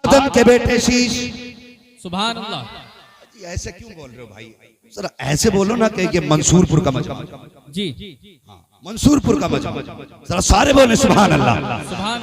आदम के बेटे शीश। सुभान अल्लाह। ऐसे क्यों बोल रहे हो भाई? जरा ऐसे बोलो ना कि ये मंसूरपुर का मजमा। जी मंसूरपुर का मजमा। जरा सारे बोले सुभान अल्लाह।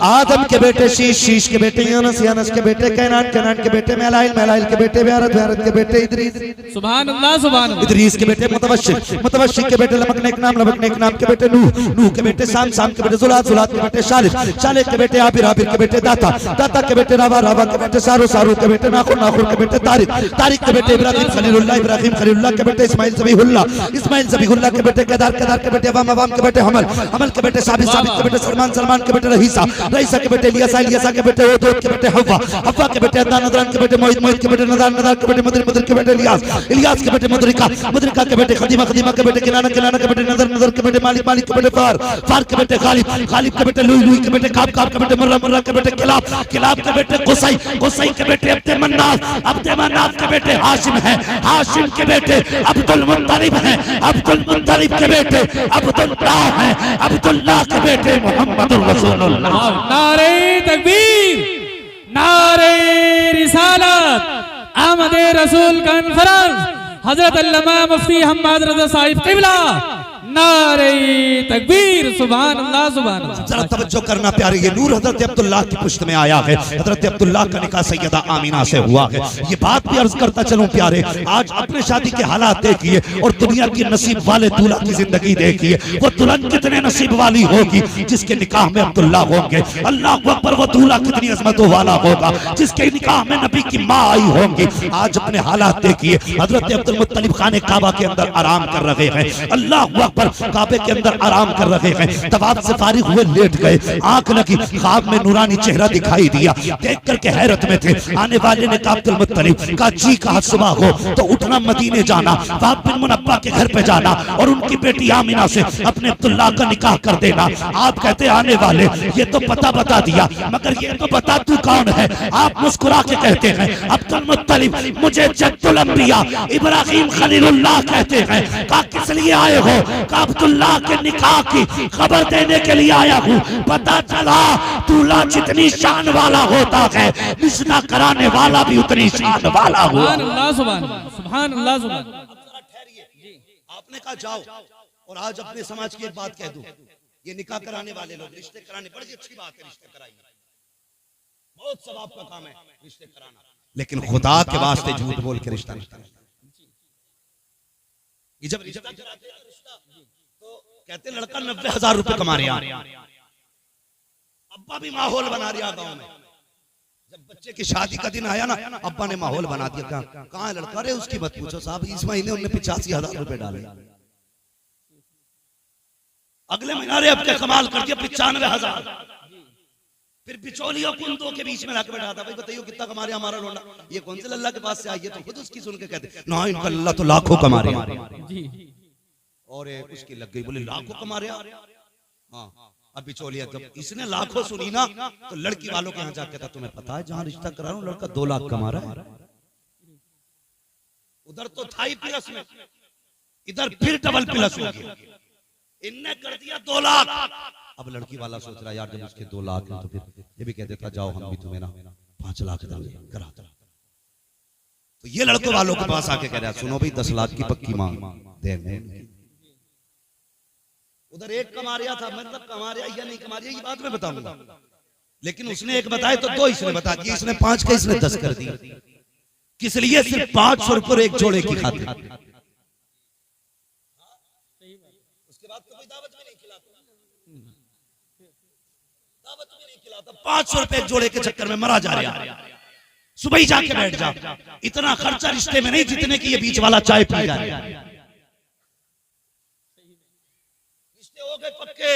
आदम के बेटे शीश, शीश के बेटे यूनुस, यूनुस के बेटे कैनान, कैनान के बेटे मेलाइल, मेलाइल के बेटे ब्यारत, ब्यारत के बेटे इदरीस, सुभान अल्लाह सुभान अल्लाह। इदरीस के बेटे मुतवश्शिर, मुतवश्शिर के बेटे लमक नेक नाम, लमक नेक नाम के बेटे नूह, नूह के बेटे साम, साम के बेटे जुलात, जुलात के बेटे शालिह, शालिह के बेटे आबिर, आबिर के बेटे दाता, दाता के बेटे रावा, रावा के बेटे सारू, सारू के बेटे नाखुर, नाखुर के बेटे तारिक, तारिक के बेटे इब्राहिम खलीलुल्लाह, इब्राहिम खलीलुल्लाह के बेटे इस्माइल ज़बीहुल्लाह, इस्माइल ज़बीहुल्लाह के बेटे केदार, केदार के बेटे अवाम, अवाम के बेटे हमल, हमल के बेटे साबित, साबित के बेटे सलमान, सलमान के बेटे रहीसा, रहीसा के बेटे इलियासा, इलियासा के बेटे ओदोद के बेटे हव्वा, हव्वा के बेटे अदनान, अदनान के बेटे मोहित, मोहित के बेटे नदान, नदान के बेटे मुदर, मुदर के बेटे इलियास, इलियास के बेटे मुदरिका, मुदरिका के बेटे खदीमा, खदीमा के बेटे किनाना, किनाना के बेटे नदर, नदर के बेटे मालिक, मालिक के बेटे फार, फार के बेटे गालिब, गालिब के बेटे लुई, लुई के बेटे काब, काब के बेटे मुर्रा, मुर्रा के बेटे किलाब, किलाब के बेटे कुसै, कुसै के बेटे अब्दे मन्नाफ, अब्दे मन्नाफ के बेटे हाशिम है, हाशिम के बेटे अब्दुल मुत्तलिब है, अब्दुल मुत्तलिब के बेटे अब्दुल्लाह है, अब्दुल्लाह के बेटे मुहम्मदुर रसूलुल्लाह। नारे तकबीर, नारे रिसालत, आमदे रसूल कॉन्फ्रेंस, हजरत अल्लामा मुफ्ती हम्माद रज़ा साहिब क़िबला, नारे तकबीर, सुभान अल्लाह सुभान अल्लाह। जरा तवज्जो करना प्यारे, ये नूर हजरत अब्दुल्लाह की पुश्त में आया है। हजरत अब्दुल्लाह का निकाह सैयदा आमीना से हुआ है। ये बात भी अर्ज करता चलूं प्यारे, आज अपने शादी के हालात देखिए और दुनिया की नसीब वाले दूल्हा की जिंदगी देखिए। वो दुल्हन कितने नसीब वाली होगी जिसके निकाह में अब्दुल्लाह होंगे। अल्लाह अकबर, वो दूल्हा कितनी अजमतों वाला होगा जिसके निकाह में नबी की माँ आई होंगी। आज अपने हालात देखिए, हजरत अब्दुल मुत्तलिब खाने काबा के अंदर आराम कर रहे हैं। अल्लाह काबे के अंदर आराम कर रहे हैं। तवाफ से फारिग हुए लेट गए, आंख लगी, ख्वाब में नूरानी चेहरा दिखाई दिया। देख करके हैरत में थे। आने वाले ने कहा अब्दुल मुत्तलिब का जी कहा सुबह हो तो उठना, मदीने जाना, वहाब बिन मुनब्बा के घर पे जाना और उनकी बेटी आमिना से अपने अब्दुल्लाह का निकाह कर देना। आप कहते आने वाले, ये तो पता बता दिया मगर ये तो बता तू कौन है। आप मुस्कुरा के कहते हैं अब्दुल मुत्तलिब मुझे जद्दुल अंबिया इब्राहिम खलीलुल्लाह कहते हैं। कहा किस लिए आए हो? अब्दुल्लाह के निकाह की खबर देने के लिए आया हूँ। पता चला दूल्हा जितनी शान वाला होता है रिश्ता कराने वाला भी उतनी शान वाला हुआ। सुभान अल्लाह सुभान सुभान अल्लाह सुभान। आपने कहा जाओ और आज अपने समाज की एक बात कह दूं, ये निकाह कराने वाले लोग रिश्ते कराने, बड़ी अच्छी बात है, रिश्ते कराइए, बहुत सवाब का काम है रिश्ते कराना, लेकिन खुदा के वास्ते झूठ बोल के रिश्ता नहीं कराना। जब रिश्ता कराते हैं तो कहते लड़का 90,000 रुपए कमा रहा, अब्बा भी माहौल बना रहा गांव में। जब बच्चे की शादी का दिन आया ना, अब्बा ने माहौल बना दिया। कहाँ है लड़का? अरे उसकी मत पूछो साहब, इस महीने उन्होंने 85,000 रुपए डाले, अगले महीना रे अब कमाल कर दिया 95,000। फिर बिचौलियों कुंदों के बीच में लाके बैठा था, भाई बताइए कितना कमा रहे हमारा लोंडा? ये कौन से लल्ला के पास से आई है? तो खुद उसकी सुन के कहते ना इनका लल्ला तो लाखों कमा रहे हैं। और उसकी लग गई, बोले लाखों कमा रहे हैं। हाँ, अब बिचौलिया जब इसने लाखों सुनी ना तो लड़की वालों के यहाँ जाके था, तुम्हें पता है जहाँ रिश्ता करा रहा हूँ लड़का 2 लाख कमा रहा है। उधर तो था ही प्लस में, इधर फिर डबल प्लस हो गया, इनने कर दिया 2 लाख। अब लड़की वाला सोच रहा यार जब उसके 2 लाख है तो फिर ये भी कहते था जाओ हम भी तुम्हें ना 5 लाख करा। तो ये लड़कों वालों के पास आके कह रहा सुनो भाई 10 लाख की पक्की मांग देने। उधर एक कमा रहा था, मतलब कमा रहा या नहीं कमा रहा ये बात मैं बताऊंगा, लेकिन उसने एक बताया तो 2 इसने बता दिया, इसने 5 का इसने 10 कर दिया। किस लिए? सिर्फ 500 रुपए एक जोड़े की खातिर। उसके बाद तो कोई दावत भी नहीं खिलाता, दावत भी नहीं खिलाता, 500 रुपए एक जोड़े के चक्कर में मरा जा रहा है। सुबह ही जाके बैठ जा, इतना खर्चा रिश्ते में नहीं जितने की ये बीच वाला चाय पी जा रहा है। रिश्ते हो गए पक्के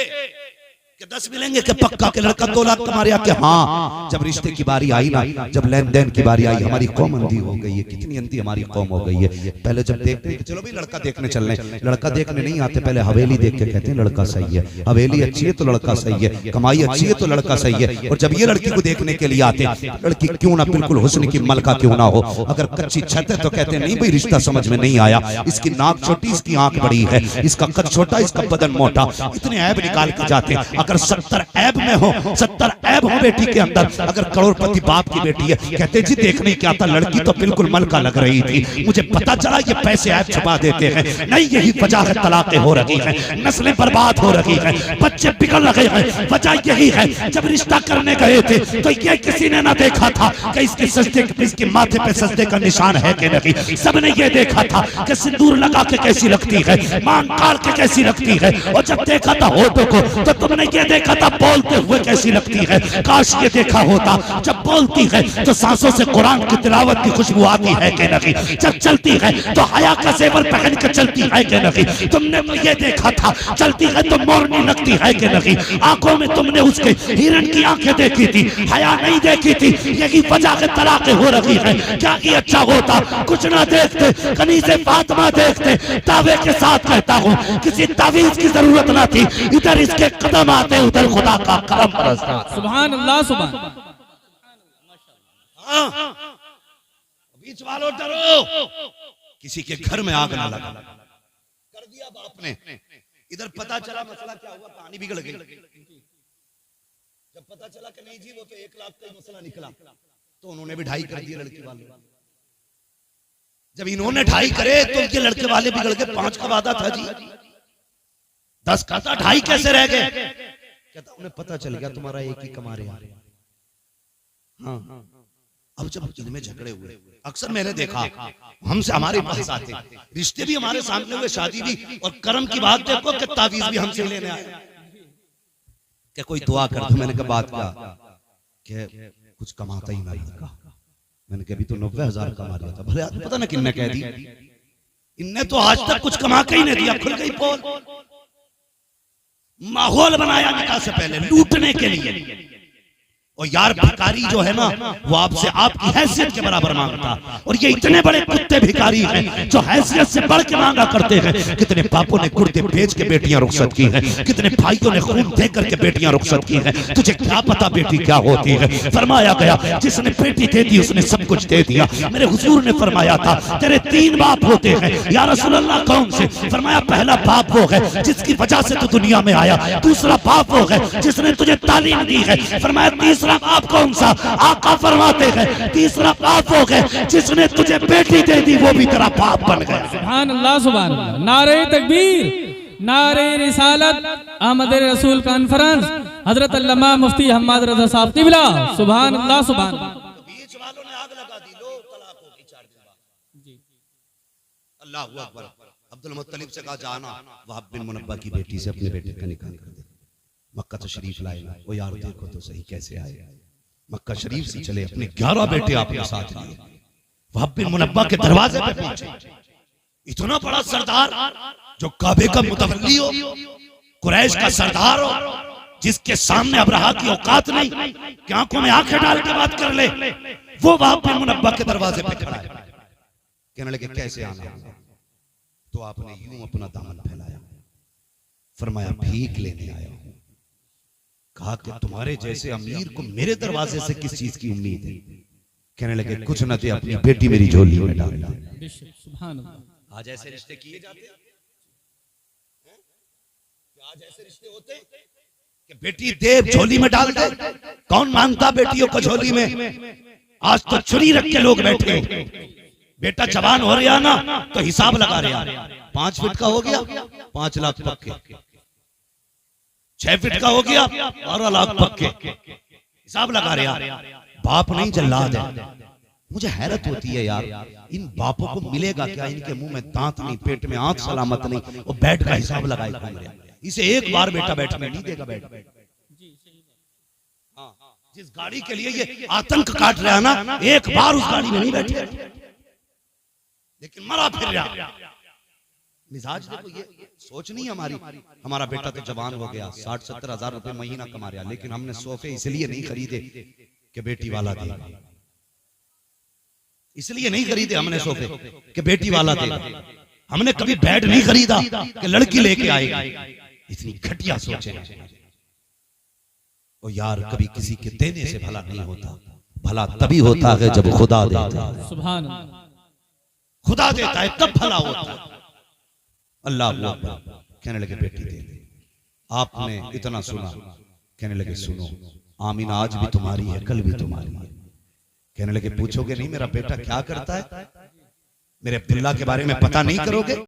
कि 10 मिलेंगे कि पक्का के लड़का 2 लाख कमा रहा। हाँ, जब रिश्ते की बारी आई ना, जब लेन देन की बारी आई, हमारी कौम अंधी हो गई है। कितनी अंधी हमारी कौम हो गई है। पहले जब देखते हैं चलो भाई लड़का देखने चल रहे, लड़का देखने नहीं आते, पहले हवेली देख के कहते हैं लड़का सही है, हवेली अच्छी है तो लड़का सही है, कमाई अच्छी है तो लड़का सही है। और जब ये लड़की को देखने के लिए आते, लड़की क्यों ना बिल्कुल हुस्न की मलका क्यों ना हो, अगर कच्ची छत है तो कहते हैं नहीं भाई रिश्ता समझ में नहीं आया, इसकी नाक छोटी, इसकी आंख बड़ी है, इसका कद छोटा, इसका बदन मोटा, इतने ऐब निकाल के जाते हैं। अगर अगर 70 ऐब में हो, 70 ऐब हो बेटी के अंदर, अगर करोड़पति बाप की बेटी है, कहते जी देखने क्या था, लड़की तो बिल्कुल मलका लग रही थी, मुझे पता चला ये पैसे ऐब छुपा देते हैं। नहीं, यही वजह है तलाक़ें हो रही है, नस्लें बर्बाद हो रही है, बच्चे बिगड़ रहे हैं। वजह यही है, जब रिश्ता करने गए थे तो ये किसी ने ना देखा था कि इसके सजदे, इसके माथे पे सजदे का निशान है कि नहीं। सबने ये देखा था कि सिंदूर लगा के कैसी लगती है, मांग काट के कैसी लगती है, और जब देखा था होठों को तो तुमने ये देखा था बोलते हुए कैसी लगती है। काश ये देखा होता जब बोलती है तो सांसों से कुरान की तिलावत की खुशबू आती है कि नहीं, जब चलती है तो हया का जेवर पहन कर चलती है कि नहीं। तुमने ये देखा था चलती है तो मोरनी लगती है कि नहीं। आंखों में तुमने उसके हिरण की आंखें देखी थी, हया नहीं देखी थी। यही वजह से तलाक़ें हो रही है। क्या कि अच्छा होता कुछ ना देखते, कनीज़े फातिमा देखते। दावे के साथ कहता हूँ किसी तावीज़ की जरूरत ना थी, इधर इसके कदम आते उधर खुदा का करम बरसता। सुभान अल्लाह सुभान। बीच वालों डरो, किसी के घर में आग ना लगा, कर दिया बाप ने। इधर पता चला मसला क्या हुआ, पानी बिगड़ गई। जब पता चला कि नहीं जी वो तो 1 लाख का ही मसला निकला, तो उन्होंने भी 2.5 कर दिए लड़की वाले। जब इन्होंने 2.5 करे तो उनके लड़के वाले बिगड़ गए। 5 का वादा था जी, 10 का था, 2.5 कैसे रह गए? कहता उन्हें पता चल गया तुम्हारा एक ही कमा रहे हैं। हाँ, अब जब इनमें झगड़े हुए, अक्सर मैंने देखा हमसे हमारे पास आते, रिश्ते भी हमारे सामने हुए, शादी भी, और कर्म की बात देखो कि तावीज भी हमसे लेने आए, क्या कोई दुआ कर दो। मैंने कहा बात क्या, कुछ कमाता ही नहीं लड़का। मैंने कहा अभी तो 90,000 कमा लिया था। भले पता ना किन्ने कह दी, इनने तो आज तक कुछ कमा के ही नहीं दिया। खुल गई पोल, माहौल बनाया निकाह से पहले लूटने के लिए। और यार भिखारी जो है ना वो आपसे आपकी हैसियत के बराबर मांगता, और ये इतने बड़े कुत्ते भिखारी हैं जो हैसियत से बढ़ के मांगा करते हैं। कितने बापों ने कुर्ते बेच के बेटियां रुखसत की हैं, कितने भाइयों ने खून दे करके बेटियां रुखसत की हैं। तुझे क्या पता बेटी क्या होती है। फरमाया गया जिसने बेटी दे दी उसने सब कुछ दे दिया। मेरे हुजूर ने फरमाया था तेरे 3 बाप होते हैं। या रसूल अल्लाह कौन से? फरमाया पहला बाप वो है जिसकी वजह से तू दुनिया में आया, दूसरा बाप वो है जिसने तुझे तालीम दी है। फरमाया तीसरा बाप कौन सा? आका फरमाते हैं तीसरा बाप हो गए जिसने तुझे बेटी दे दी, वो भी तेरा बाप बन गया। सुभान अल्लाह सुभान अल्लाह। नारे तकबीर, नारे रिसालत, अहमद रसूल कॉन्फ्रेंस, हजरत अल्लामा मुफ्ती हम्माद रज़ा साहब क़िबला। सुभान अल्लाह सुभान। बीच वालों ने आग लगा दी, लो तलाक हो गई 4 दिन बाद। जी अल्लाहू अकबर। अब्दुल मुत्तलिब से कहा जाना वहाब बिन मुनब्बा की बेटी से अपने बेटे का निकाह कर दे। मक्का तो शरीफ लाए, वो यार देखो तो सही कैसे आए। मक्का शरीफ से चले, अपने 11 बेटे आपने साथ लिए, वहाब बिन मुनब्बा के दरवाजे पे पहुंचे। इतना बड़ा सरदार जो काबे का मुतवल्ली हो, कुरैश का सरदार हो, जिसके सामने अब्रहा की औकात नहीं कि आंखों में आंखें डाल के बात कर ले, वो वहाब बिन मुनब्बा के दरवाजे पे खड़ा है। कहने लगे कैसे आना? तो आपने यूं अपना दामन फैलाया, फरमाया भीख लेने आया हूं। कहा कि तुम्हारे जैसे अमीर को मेरे दरवाजे से किस चीज की उम्मीद है? कहने लगे कुछ न थे, अपनी बेटी मेरी झोली में डाल दी। सुभान अल्लाह। आज ऐसे रिश्ते किए जाते हैं? आज ऐसे रिश्ते होते हैं कि बेटी दे झोली में डाल दे? कौन मांगता बेटियों को झोली में? आज तो छुरी रख के लोग बैठे। बेटा जवान हो रहा ना तो हिसाब लगा रहा, 5 फीट का हो गया 5 लाख पक्के, 6 फीट का हो गया 12 लाख पक्के, हिसाब लगा रहा। बाप नहीं जल्लाद है। मुझे हैरत होती है यार, इन बापों को मिलेगा क्या? इनके मुंह में दांत नहीं, पेट में आंख सलामत नहीं, वो बेड का हिसाब लगाए घूम रहे। इसे एक बार बेटा बैठने नहीं देगा बेड। जिस गाड़ी के लिए ये आतंक काट रहा है ना, एक बार उस गाड़ी में नहीं बैठे, लेकिन मरा फिर रहा। मिजाज देखो, ये सोच नहीं हमारी। हमारा बेटा तो जवान हो गया, 60-70 हजार रुपए महीना कमा रहा, लेकिन हमने सोफे इसलिए नहीं खरीदे कि बेटी वाला देगा। इसलिए नहीं खरीदे हमने सोफे कि बेटी वाला देगा। हमने कभी बेड नहीं खरीदा कि लड़की लेके आएगी। इतनी घटिया सोचे। ओ यार, कभी किसी के देने से भला नहीं होता, भला तभी होता है जब खुदा देता है। सुभान अल्लाह। खुदा देता है तब भला होता है। अल्लाह कहने लगे बेटी दे दे। आपने इतना सुना, कहने लगे सुनो, आमीना आज भी तुम्हारी है, कल भी तुम्हारी है। कहने लगे पूछोगे नहीं मेरा बेटा क्या करता है, मेरे अब्दुल्ला के बारे में पता नहीं करोगे?